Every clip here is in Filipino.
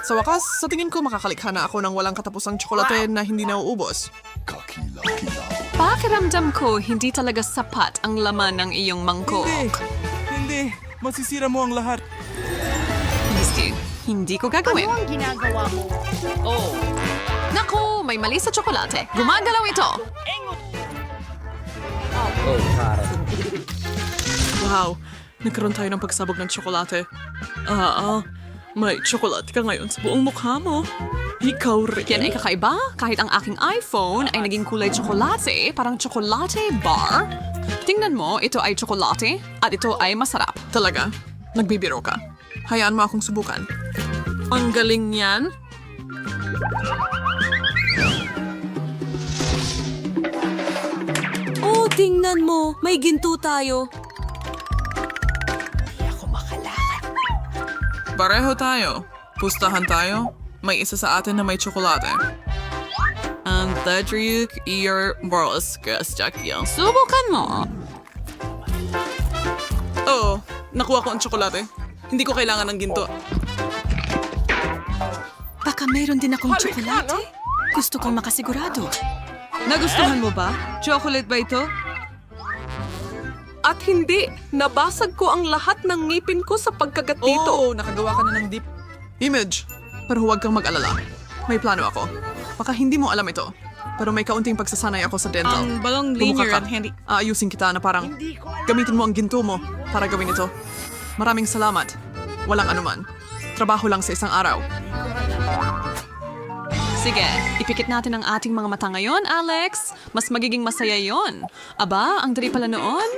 Sa wakas, sa tingin ko makakalikha na ako ng walang katapusang tsokolate na hindi nauubos. Pakiramdam ko, hindi talaga sapat ang laman ng iyong mangkok. Hindi. Masisira mo ang lahat. Misty, hindi ko gagawin. Ano ang ginagawa mo? Oh. Naku, may mali sa tsokolate. Gumagalaw ito. Wow, nagkaroon tayo ng pagsabog ng tsokolate. May tsokolate ka ngayon sa buong mukha mo. Ikaw rin. Yan ay kakaiba. Kahit ang aking iPhone ay naging kulay tsokolate, parang tsokolate bar. Tingnan mo, ito ay tsokolate at ito ay masarap. Talaga? Nagbibiro ka. Hayaan mo akong subukan. Ang galing niyan. Oh, tingnan mo. May ginto tayo. Pareho tayo. Pustahan tayo. May isa sa atin na may tsokolate. Ang Tadriuk Ear Boroskas Jackiel. Subukan mo. Oo, nakuha ko ang tsokolate. Hindi ko kailangan ng ginto. Baka meron din akong tsokolate. Gusto kong makasigurado. Nagustuhan mo ba? Chocolate ba ito? At hindi, nabasag ko ang lahat ng ngipin ko sa pagkagat dito. Oo, nakagawa ka na ng deep image. Pero huwag kang mag-alala. May plano ako. Baka hindi mo alam ito. Pero may kaunting pagsasanay ako sa dental. Ang balong Bumuka linear ka. at hindi. Aayusin kita na parang gamitin mo ang ginto mo para gawin ito. Maraming salamat. Walang anuman. Trabaho lang sa isang araw. Sige, ipikit natin ang ating mga mata ngayon, Alex. Mas magiging masaya yon. Aba, ang dali pala noon.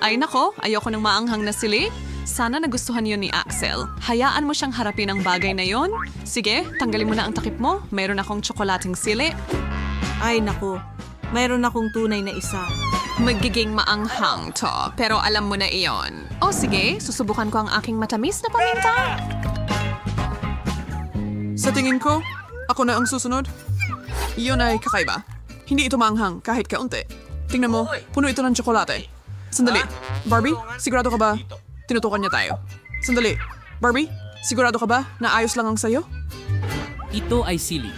Ay nako, ayoko ng maanghang na sili. Sana nagustuhan yon ni Axel. Hayaan mo siyang harapin ang bagay na yon. Sige, tanggalin mo na ang takip mo. Mayroon akong tsokolating sili. Ay, naku. Mayroon akong tunay na isa. Magiging maanghang to, pero alam mo na iyon. O sige, susubukan ko ang aking matamis na paminta. Sa tingin ko, ako na ang susunod. Iyon ay kakaiba. Hindi ito maanghang kahit kaunti. Tingnan mo, puno ito ng tsokolate. Sandali. Barbie, sigurado ka ba? Tinutukan niya tayo. Sandali. Barbie, sigurado ka ba na ayos lang ang sayo? Ito ay sili.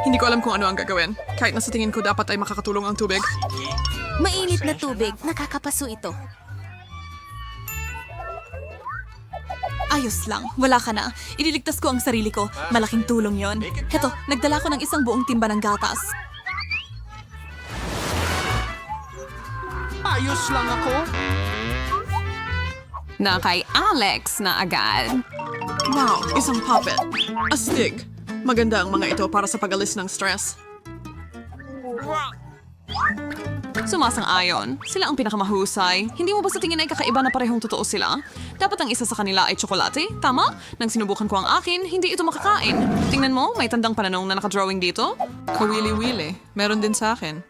Hindi ko alam kung ano ang gagawin. Kahit na sa tingin ko dapat ay makakatulong ang tubig. Mainit na tubig. Nakakapaso ito. Ayos lang. Wala ka na. Ililigtas ko ang sarili ko. Malaking tulong yon. Heto, nagdala ko ng isang buong timba ng gatas. Ayos lang ako. Na kay Alex na agad. Wow, isang puppet. Astig. Maganda ang mga ito para sa pag-alis ng stress. Sumasang-ayon. Sila ang pinakamahusay. Hindi mo ba sa tingin ay kakaiba na parehong totoo sila? Dapat ang isa sa kanila ay tsokolate? Tama? Nang sinubukan ko ang akin, hindi ito makakain. Tingnan mo, may tandang pananong na nakadrawing dito. Kawili-wili. Meron din sa akin.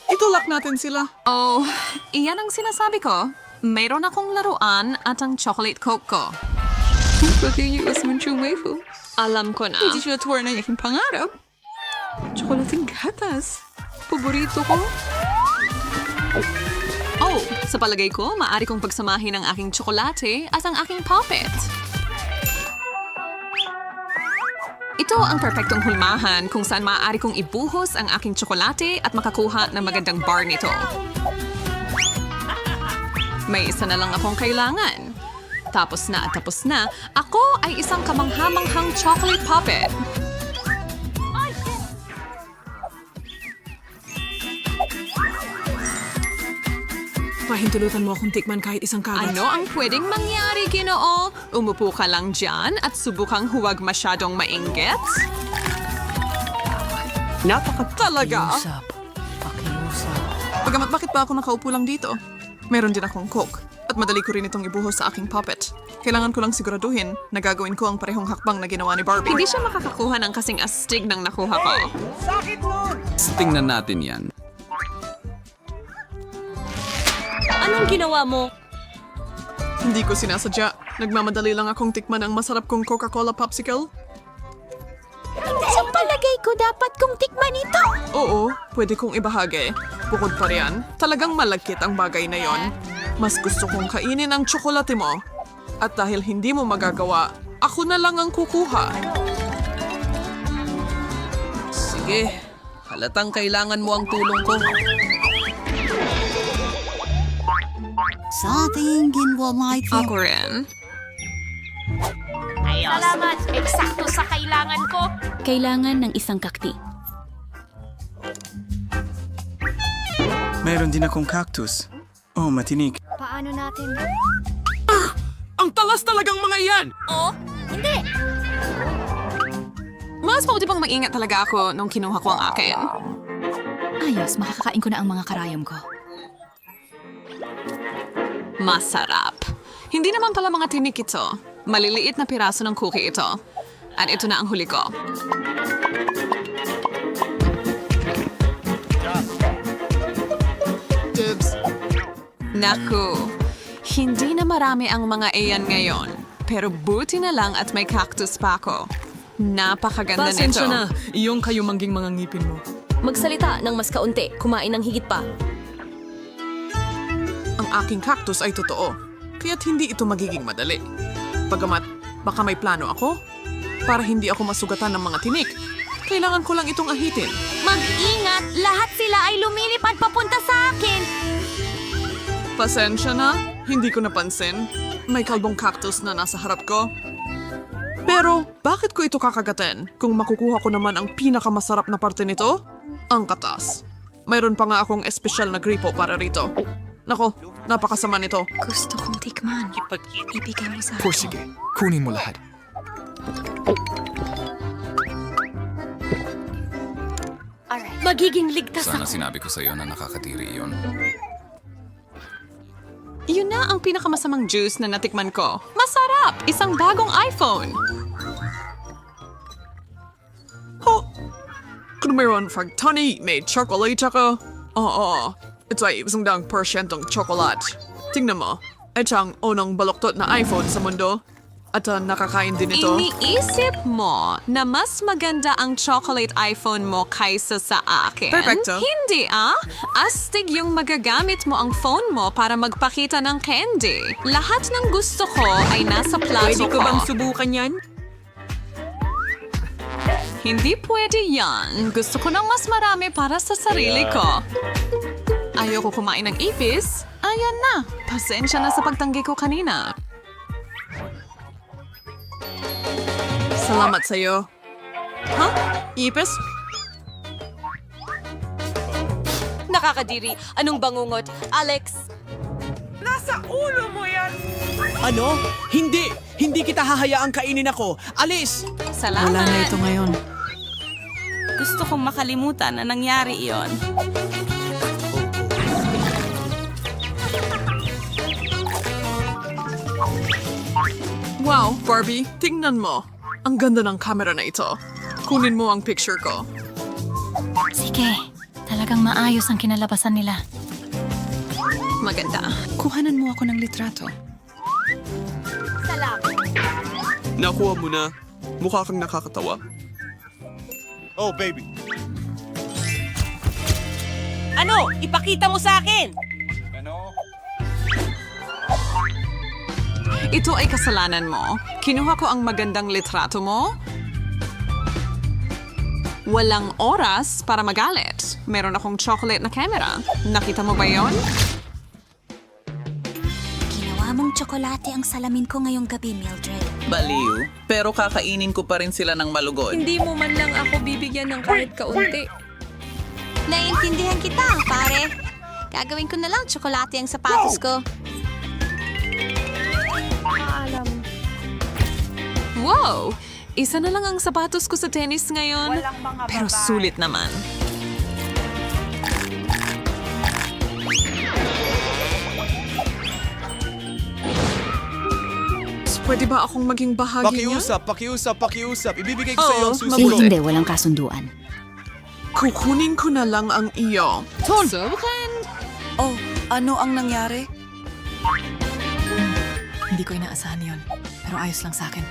Itulak natin sila. Oh, iyan ang sinasabi ko. Mayroon akong laruan at ang chocolate coke ko. Alam ko na. Hindi siya tuwar na yaking pangarap. Tsokolating gatas. Paborito ko. Oh, sa palagay ko, maaari kong pagsamahin ang aking tsokolate at ang aking puppet. Ito ang perpektong hulmahan kung saan maaari kong ibuhos ang aking tsokolate at makakuha ng magandang bar nito. May isa na lang akong kailangan. Tapos na at tapos na, ako ay isang kamanghamanghang chocolate puppet. Pahintulutan mo akong tikman kahit isang kagat. Ano ang pwedeng mangyari, Ginoo? Umupo ka lang dyan at subukang huwag masyadong mainggit? Talaga? Bagamat bakit ba ako nakaupo lang dito? Meron din akong coke. At madali ko rin itong ibuhos sa aking puppet. Kailangan ko lang siguraduhin na gagawin ko ang parehong hakbang na ginawa ni Barbie. Hindi siya makakakuha ng kasing astig ng nakuha ko. Tingnan natin yan. Anong ginawa mo? Hindi ko sinasadya. Nagmamadali lang akong tikman ang masarap kong Coca-Cola popsicle. Sa palagay ko, dapat kong tikman ito. Oo, pwede kong ibahagi. Bukod pa riyan, talagang malagkit ang bagay na yon. Mas gusto kong kainin ang tsokolate mo. At dahil hindi mo magagawa, ako na lang ang kukuha. Sige, halatang kailangan mo ang tulong ko. Sa tingin mo, mighty. Ako rin. Salamat. Eksakto sa kailangan ko. Kailangan ng isang kakti. Meron din akong cactus. Oh, matinik. Paano natin? Ang talas talagang mga yan! Hindi. Mas mabuti pang maingat talaga ako nung kinuha ko ang akin. Ayos, makakakain ko na ang mga karayom ko. Masarap. Hindi naman pala mga tinik ito. Maliliit na piraso ng cookie ito. At ito na ang huli ko. Dibs. Naku, hindi na marami ang mga iyan ngayon. Pero buti na lang at may cactus pa ako. Napakaganda nito. iyong kayumangging mga ngipin mo. Magsalita ng mas kaunti, kumain ng higit pa. Ang aking cactus ay totoo, kaya't hindi ito magiging madali. Bagamat baka may plano ako, para hindi ako masugatan ng mga tinik, kailangan ko lang itong ahitin. Mag-ingat. Lahat sila ay lumilipad papunta sa akin. Pasensya na, hindi ko napansin. May kalbong cactus na nasa harap ko. Pero bakit ko ito kakagatin kung makukuha ko naman ang pinakamasarap na parte nito? Ang katas. Mayroon pa nga akong espesyal na gripo para rito. Nako, napakasama nito. Gusto kong tikman. Ibigay mo sa O sige, kunin mo lahat. Magiging ligtas Sana ako. sinabi ko sa iyo na nakakatiri iyon. Yun na ang pinakamasamang juice na natikman ko. Masarap! Isang bagong iPhone! Ho! Kung mayroon pag tani, may chocolate ako. Oo, ito ay 100% chocolate. Tingnan mo, ito ang unang baluktot na iPhone sa mundo. At nakakain din ito. Iniisip mo na mas maganda ang chocolate iPhone mo kaysa sa akin? Perfecto. Hindi Astig yung magagamit mo ang phone mo para magpakita ng candy. Lahat ng gusto ko ay nasa plato ko. subukan yan? Hindi pwede yan. Gusto ko ng mas marami para sa sarili ko. Ayoko kumain ng ipis. Ayan na. Pasensya na sa pagtanggi ko kanina. Salamat sa'yo. Ha? Ipis? Nakakadiri. Anong bangungot? Alex! Ano? Hindi! Hindi kita hahayaang kainin ako! Alis! Salamat. ngayon. Gusto kong makalimutan na nangyari iyon. Wow, Barbie, tingnan mo. Ang ganda ng camera na ito. Kunin mo ang picture ko. Sige, talagang maayos ang kinalabasan nila. Maganda. Kuhanan mo ako ng litrato. Nakuha mo na. Mukha kang nakakatawa. Oh, baby. Ano? Ipakita mo sa akin! Ito ay kasalanan mo. Kinuha ko ang magandang litrato mo. Walang oras para magalit. Meron akong chocolate na camera. Nakita mo ba yon? Ginawa mong tsokolate ang salamin ko ngayong gabi, Mildred. Baliw, pero kakainin ko pa rin sila ng malugod. Hindi mo man lang ako bibigyan ng kahit kaunti. Naiintindihan kita, pare. Gagawin ko na lang tsokolate ang sapatos ko. Wow! Isa na lang ang sapatos ko sa tennis ngayon. Pero sulit naman. Pwede ba akong maging bahagi niya? Pakiusap. Ibibigay ko sa iyo ang susi ko. Hindi, walang kasunduan. Kukunin ko na lang ang iyo. Subukan! Oh, ano ang nangyari? Hindi ko inaasahan yon. Pero ayos lang sa akin.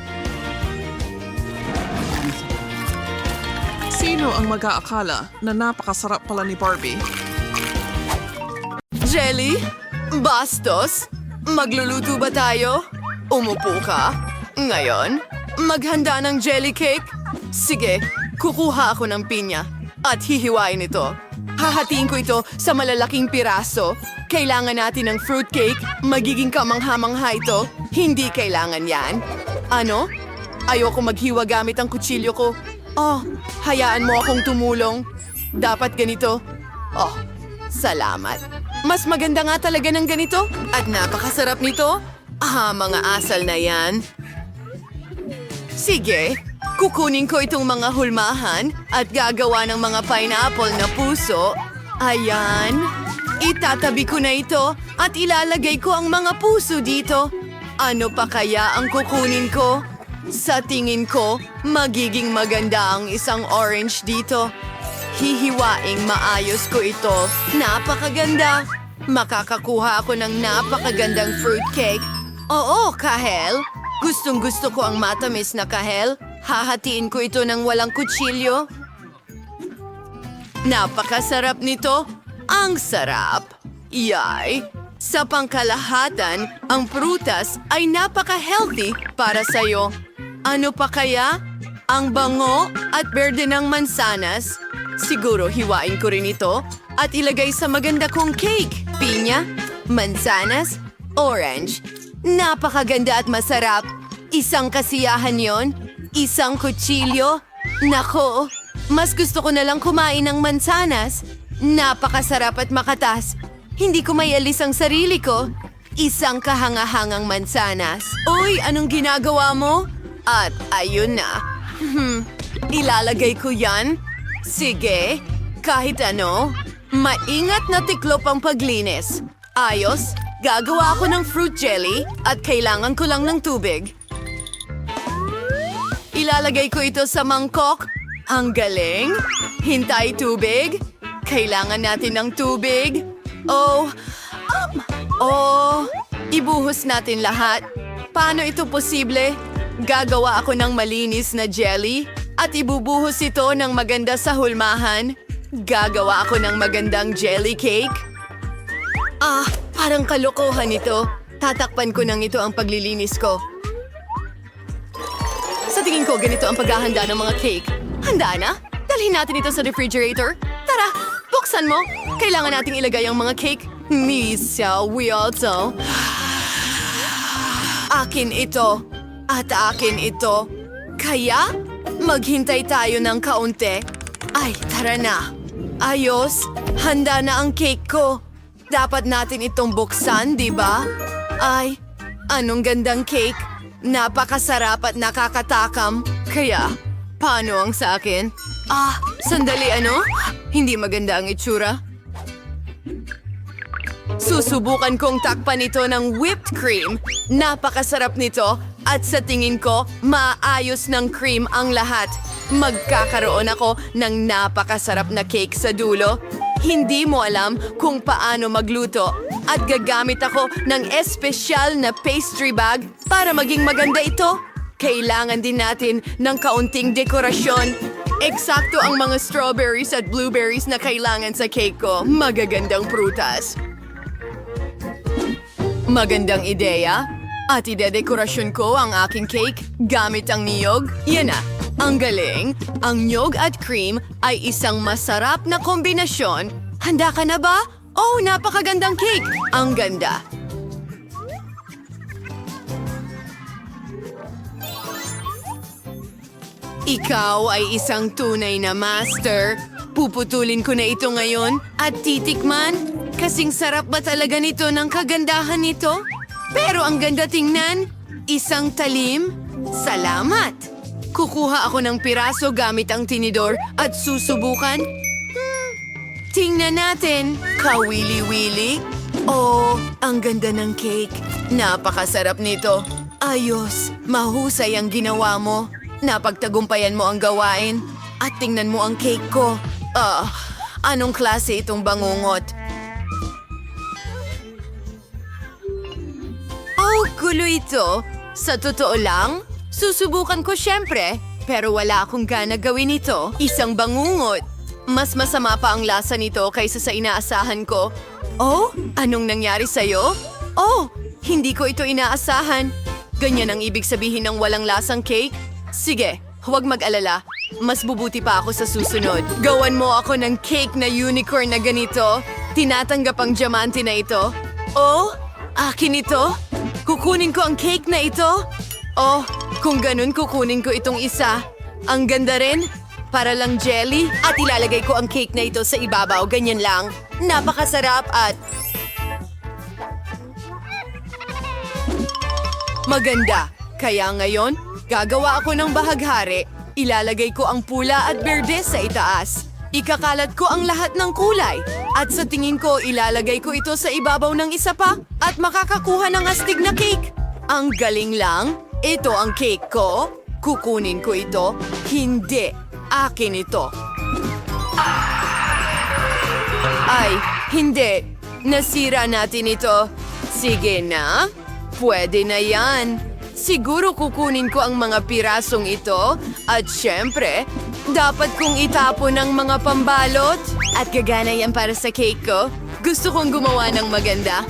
Sino ang mag-aakala na napakasarap pala ni Barbie? Jelly? Bastos? Magluluto ba tayo? Umupo ka. Ngayon, maghanda ng jelly cake. Sige, kukuha ako ng pinya at hihiwain ito. Hahatiin ko ito sa malalaking piraso. Kailangan natin ng fruitcake. Magiging kamangha-mangha ito. Hindi kailangan yan. Ano? Ayoko maghiwa gamit ang kutsilyo ko. Oh, hayaan mo akong tumulong. Dapat ganito. Oh, salamat. Mas maganda nga talaga ng ganito. At napakasarap nito. Mga asal na yan. Sige, kukunin ko itong mga hulmahan at gagawa ng mga pineapple na puso. Ayan. Itatabi ko na ito at ilalagay ko ang mga puso dito. Ano pa kaya ang kukunin ko? Sa tingin ko, magiging maganda ang isang orange dito. Hihiwaing maayos ko ito. Napakaganda. Makakakuha ako ng napakagandang fruitcake. Oo, kahel. Gustong-gusto ko ang matamis na kahel. Hahatiin ko ito ng walang kutsilyo. Napakasarap nito. Ang sarap. Yay! Sa pangkalahatan, ang prutas ay napaka-healthy para sa'yo. Ano pa kaya? Ang bango at berde ng mansanas. Siguro hiwain ko rin ito at ilagay sa maganda kong cake. Pinya, mansanas, orange. Napakaganda at masarap. Isang kasiyahan yon. Isang kutsilyo. Nako, mas gusto ko na lang kumain ng mansanas. Napakasarap at makatas. Hindi ko may alis ang sarili ko. Isang kahangahangang mansanas. Uy, anong ginagawa mo? At ayun na. Ilalagay ko yan. Sige, kahit ano. Maingat na tiklop ang paglinis. Ayos, gagawa ako ng fruit jelly at kailangan ko lang ng tubig. Ilalagay ko ito sa mangkok. Ang galing. Hintay tubig. Kailangan natin ng tubig. Ibuhos natin lahat. Paano ito posible? Gagawa ako ng malinis na jelly at ibubuhos ito ng maganda sa hulmahan. Gagawa ako ng magandang jelly cake. Parang kalokohan ito. Tatakpan ko nang ito ang paglilinis ko. Sa tingin ko, ganito ang paghahanda ng mga cake. Handa na? Dalhin natin ito sa refrigerator. Tara, buksan mo. Kailangan nating ilagay ang mga cake. Misa, we also. Akin ito. At akin ito. Kaya, maghintay tayo ng kaunti. Ay, tara na. Ayos, handa na ang cake ko. Dapat natin itong buksan, di ba? Ay, anong gandang cake. Napakasarap at nakakatakam. Kaya, paano ang sa akin? Sandali ano? Hindi maganda ang itsura. Susubukan kong takpan ito ng whipped cream. Napakasarap nito at sa tingin ko, maayos ng cream ang lahat. Magkakaroon ako ng napakasarap na cake sa dulo. Hindi mo alam kung paano magluto at gagamit ako ng espesyal na pastry bag para maging maganda ito. Kailangan din natin ng kaunting dekorasyon. Eksakto ang mga strawberries at blueberries na kailangan sa cake ko. Magagandang prutas. Magandang ideya. At idedekorasyon ko ang aking cake gamit ang niyog. Yan na. Ang galing. Ang niyog at cream ay isang masarap na kombinasyon. Handa ka na ba? Oh, napakagandang cake. Ang ganda. Ikaw ay isang tunay na master. Puputulin ko na ito ngayon at titikman. Kasing sarap ba talaga nito ng kagandahan nito? Pero ang ganda tingnan. Isang talim. Salamat. Kukuha ako ng piraso gamit ang tinidor at susubukan. Tingnan natin. Kawili-wili. Oh, ang ganda ng cake. Napakasarap nito. Ayos, mahusay ang ginawa mo. Napagtagumpayan mo ang gawain. At tingnan mo ang cake ko. Anong klase itong bangungot? Oh, gulo ito. Sa totoo lang, susubukan ko syempre. Pero wala akong gana gawin ito. Isang bangungot. Mas masama pa ang lasa nito kaysa sa inaasahan ko. Oh, anong nangyari sa'yo? Oh, hindi ko ito inaasahan. Ganyan ang ibig sabihin ng walang lasang cake? Sige, huwag mag-alala. Mas bubuti pa ako sa susunod. Gawan mo ako ng cake na unicorn na ganito. Tinatanggap ang diamante na ito. Oh, akin ito? Kukunin ko ang cake na ito? Oh, kung ganun kukunin ko itong isa. Ang ganda rin. Para lang jelly. At ilalagay ko ang cake na ito sa ibabaw. Ganyan lang. Napakasarap at... maganda. Kaya ngayon, gagawa ako ng bahaghari. Ilalagay ko ang pula at berde sa itaas. Ikakalat ko ang lahat ng kulay. At sa tingin ko, ilalagay ko ito sa ibabaw ng isa pa. At makakakuha ng astig na cake. Ang galing lang. Ito ang cake ko. Kukunin ko ito. Hindi. Akin ito. Ay, hindi. Nasira natin ito. Sige na. Pwede na yan. Siguro kukunin ko ang mga pirasong ito. At syempre, dapat kong itapon ang mga pambalot. At gagana yan para sa cake ko. Gusto kong gumawa ng maganda.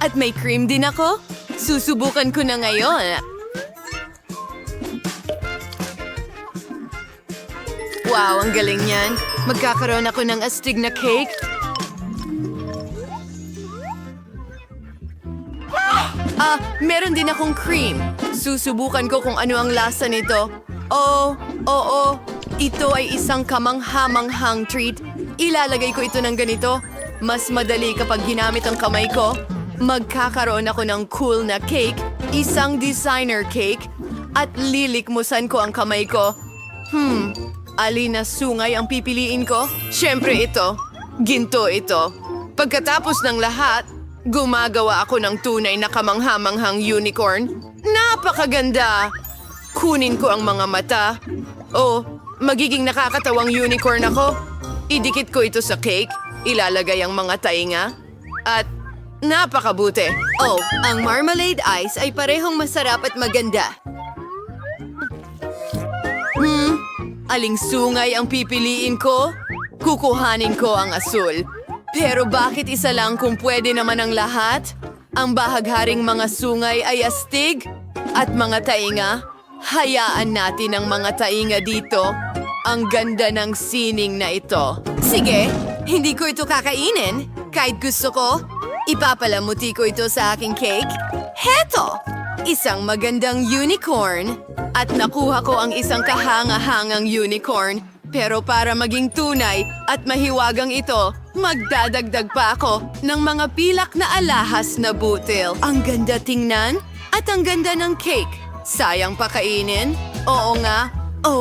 At may cream din ako. Susubukan ko na ngayon. Wow, ang galing niyan. Magkakaroon ako ng astig na cake. Meron din akong cream. Susubukan ko kung ano ang lasa nito. Oo. Ito ay isang kamangha-manghang treat. Ilalagay ko ito ng ganito. Mas madali kapag ginamit ang kamay ko. Magkakaroon ako ng cool na cake, isang designer cake, at lilikmusan ko ang kamay ko. Alin na sungay ang pipiliin ko? Siyempre ito. Ginto ito. Pagkatapos ng lahat, gumagawa ako ng tunay na kamangha-manghang unicorn. Napakaganda! Kunin ko ang mga mata. Magiging nakakatawang unicorn ako. Idikit ko ito sa cake. Ilalagay ang mga tainga. At napakabuti. Ang marmalade ice ay parehong masarap at maganda. Aling sungay ang pipiliin ko? Kukuhanin ko ang asul. Pero bakit isa lang kung pwede naman ang lahat? Ang bahagharing mga sungay ay astig at mga tainga. Hayaan natin ang mga tainga dito. Ang ganda ng sining na ito. Sige, hindi ko ito kakainin. Kahit gusto ko, ipapalamuti ko ito sa aking cake. Heto! Isang magandang unicorn. At nakuha ko ang isang kahanga-hangang unicorn. Pero para maging tunay at mahiwagang ito, magdadagdag pa ako ng mga pilak na alahas na butil. Ang ganda tingnan at ang ganda ng cake. Sayang pakainin. Oo nga.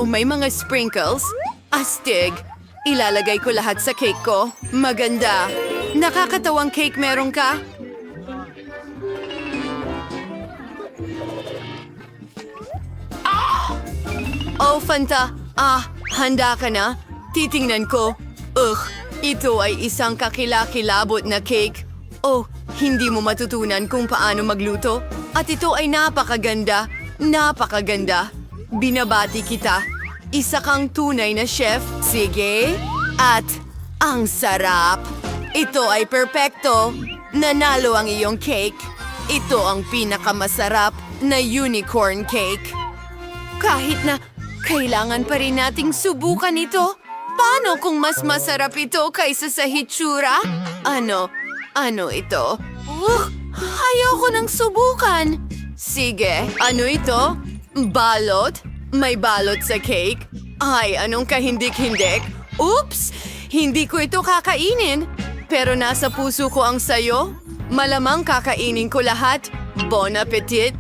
May mga sprinkles. Astig. Ilalagay ko lahat sa cake ko. Maganda. Nakakatawang cake meron ka? Fanta. Handa ka na? Titingnan ko. Ito ay isang kakilakilabot na cake. Hindi mo matutunan kung paano magluto. At ito ay napakaganda. Napakaganda. Binabati kita. Isa kang tunay na chef. Sige. At ang sarap. Ito ay perpekto. Nanalo ang iyong cake. Ito ang pinakamasarap na unicorn cake. Kahit na kailangan pa rin nating subukan ito. Paano kung mas masarap ito kaysa sa hitsura? Ano ito? Ayoko nang subukan. Sige, ano ito? Balot? May balot sa cake? Ay, anong kahindik-hindik? Oops! Hindi ko ito kakainin. Pero nasa puso ko ang sayo. Malamang kakainin ko lahat. Bon appetit!